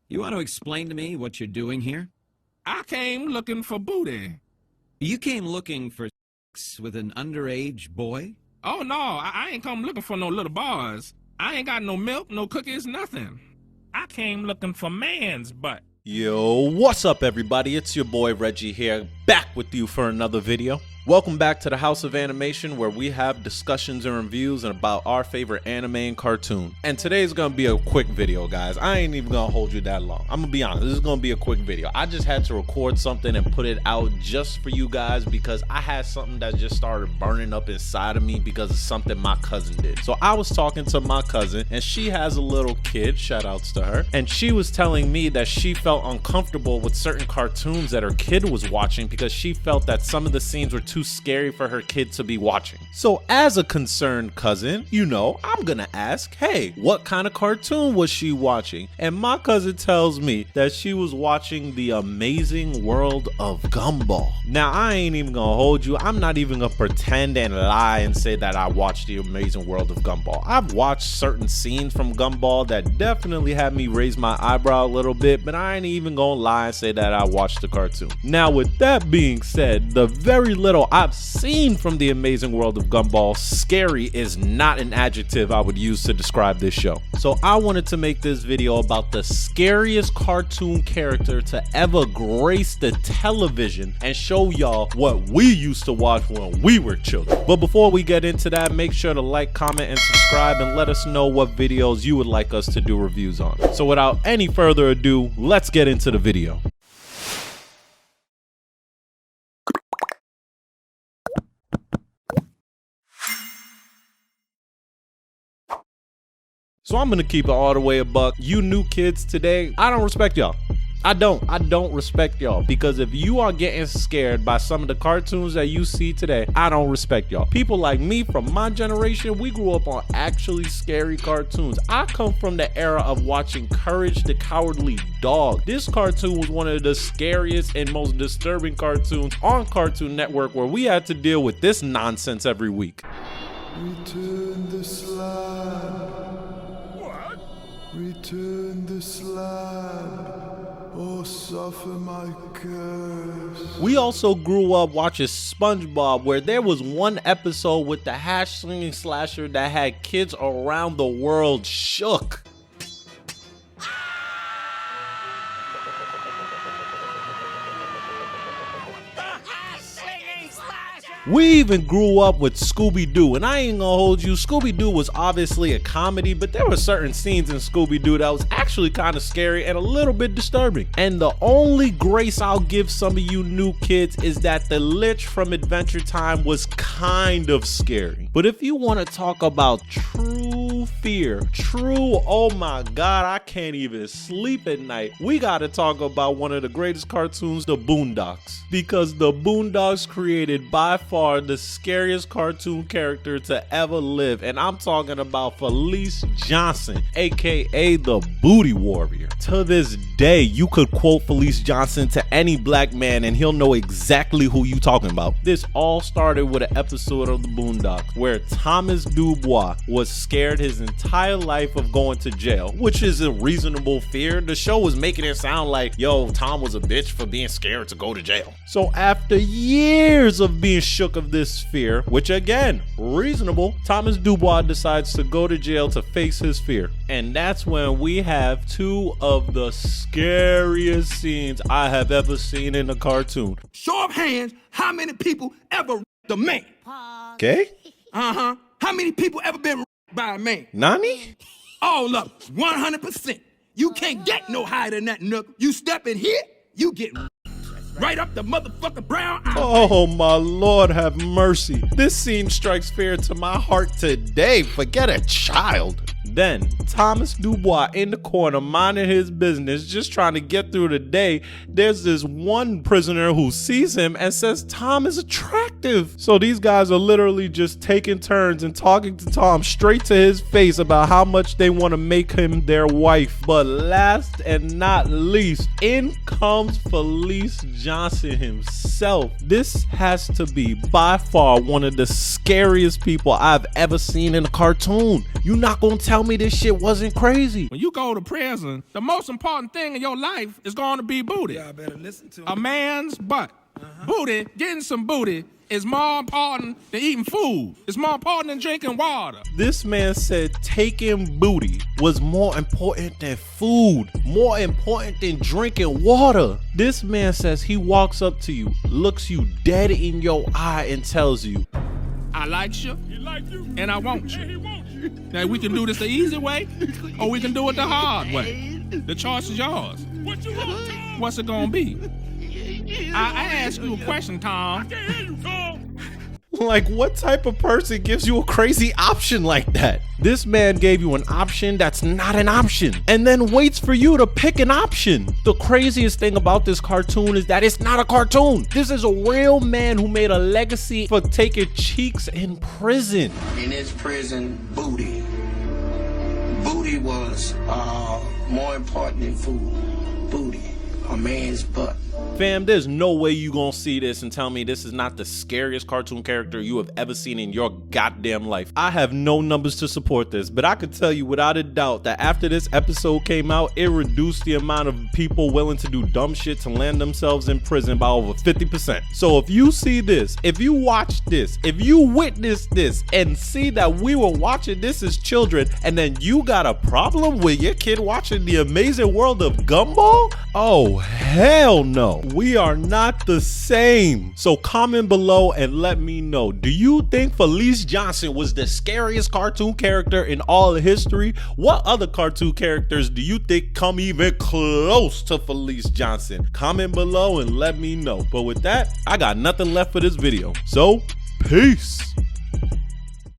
You want to explain to me what you're doing here? I came looking for booty. You came looking for sex with an underage boy? Oh, no, I ain't come looking for no little boys. I ain't got no milk, no cookies, nothing. I came looking for man's butt. Yo, what's up everybody? It's your boy Reggie here, back with you for another video. Welcome back to the House of Animation, where we have discussions and reviews about our favorite anime and cartoon. And today's gonna be a quick video, guys. I ain't even gonna hold you that long. I'm gonna be honest, this is gonna be a quick video. I just had to record something and put it out just for you guys because I had something that just started burning up inside of me because of something my cousin did. So I was talking to my cousin, and she has a little kid, shout outs to her, and she was telling me that she felt uncomfortable with certain cartoons that her kid was watching because she felt that some of the scenes were too scary for her kid to be watching. So as a concerned cousin, you know, I'm gonna ask, hey, what kind of cartoon was she watching? And my cousin tells me that she was watching The Amazing World of Gumball. Now, I ain't even gonna hold you. I'm not even gonna pretend and lie and say that I watched The Amazing World of Gumball. I've watched certain scenes from Gumball that definitely had me raise my eyebrow a little bit, but I ain't even gonna lie and say that I watched the cartoon. Now, with that being said, the very little I've seen from The Amazing World of Gumball, scary is not an adjective I would use to describe this show. So I wanted to make this video about the scariest cartoon character to ever grace the television and show y'all what we used to watch when we were children. But before we get into that, make sure to like, comment, and subscribe, and let us know what videos you would like us to do reviews on. So without any further ado, let's get into the video. So I'm gonna keep it all the way a buck. You new kids today, I don't respect y'all. I don't respect y'all, because if you are getting scared by some of the cartoons that you see today, I don't respect y'all. People like me from my generation, we grew up on actually scary cartoons. I come from the era of watching Courage the Cowardly Dog. This cartoon was one of the scariest and most disturbing cartoons on Cartoon Network, where we had to deal with this nonsense every week. Return the slab. Return the slab, or suffer my curse. We also grew up watching SpongeBob, where there was one episode with the hash slinging slasher that had kids around the world shook. We even grew up with Scooby-Doo, and I ain't gonna hold you, Scooby-Doo was obviously a comedy, but there were certain scenes in Scooby-Doo that was actually kind of scary and a little bit disturbing. And the only grace I'll give some of you new kids is that the Lich from Adventure Time was kind of scary. But if you want to talk about true fear, oh my god, I can't even sleep at night, we gotta talk about one of the greatest cartoons, the Boondocks. Because the Boondocks created by far the scariest cartoon character to ever live, and I'm talking about Felice Johnson, aka the Booty Warrior. To this day, you could quote Felice Johnson to any black man and he'll know exactly who you talking about. This all started with an episode of the Boondocks where Thomas Dubois was scared his entire life of going to jail, which is a reasonable fear. The show was making it sound like, yo, Tom was a bitch for being scared to go to jail. So after years of being shook of this fear, which again, reasonable, Thomas Dubois decides to go to jail to face his fear. And that's when we have two of the scariest scenes I have ever seen in a cartoon. Show of hands, how many people ever the man? Okay? Uh-huh. How many people ever been by a man? Nani? All up, 100%. You can't get no higher than that, nook. You step in here, you get right up the motherfucking brown eye. Oh my Lord, have mercy. This scene strikes fear to my heart today. Forget a child. Then Thomas Dubois in the corner minding his business, just trying to get through the day. There's this one prisoner who sees him and says Tom is attractive. So these guys are literally just taking turns and talking to Tom straight to his face about how much they want to make him their wife. But last and not least, in comes Felice Johnson himself. This has to be by far one of the scariest people I've ever seen in a cartoon. You not gonna tell tell me this shit wasn't crazy. When you go to prison, the most important thing in your life is going to be booty. Y'all better listen to A him. man's butt. Booty, getting some booty is more important than eating food. It's more important than drinking water. This man said taking booty was more important than food, more important than drinking water. This man says he walks up to you, looks you dead in your eye and tells you, I like you, and I want you. Now we can do this the easy way, or we can do it the hard way. The choice is yours. What you want, Tom? What's it gonna be? I ask you a question, Tom. I can't hear you, Tom. like, what type of person gives you a crazy option like that? This man gave you an option that's not an option and then waits for you to pick an option. The craziest thing about this cartoon is that it's not a cartoon. This is a real man who made a legacy for taking cheeks in prison. In his prison, booty was more important than food. Booty, a man's butt. Fam, there's no way you gonna see this and tell me this is not the scariest cartoon character you have ever seen in your goddamn life. I have no numbers to support this, but I could tell you without a doubt that after this episode came out, it reduced the amount of people willing to do dumb shit to land themselves in prison by over 50%. So if you see this, if you watch this, if you witness this and see that we were watching this as children and then you got a problem with your kid watching The Amazing World of Gumball, oh hell no. We are not the same. So comment below and let me know. Do you think Felice Johnson was the scariest cartoon character in all of history? What other cartoon characters do you think come even close to Felice Johnson? Comment below and let me know. But with that, I got nothing left for this video. So, peace.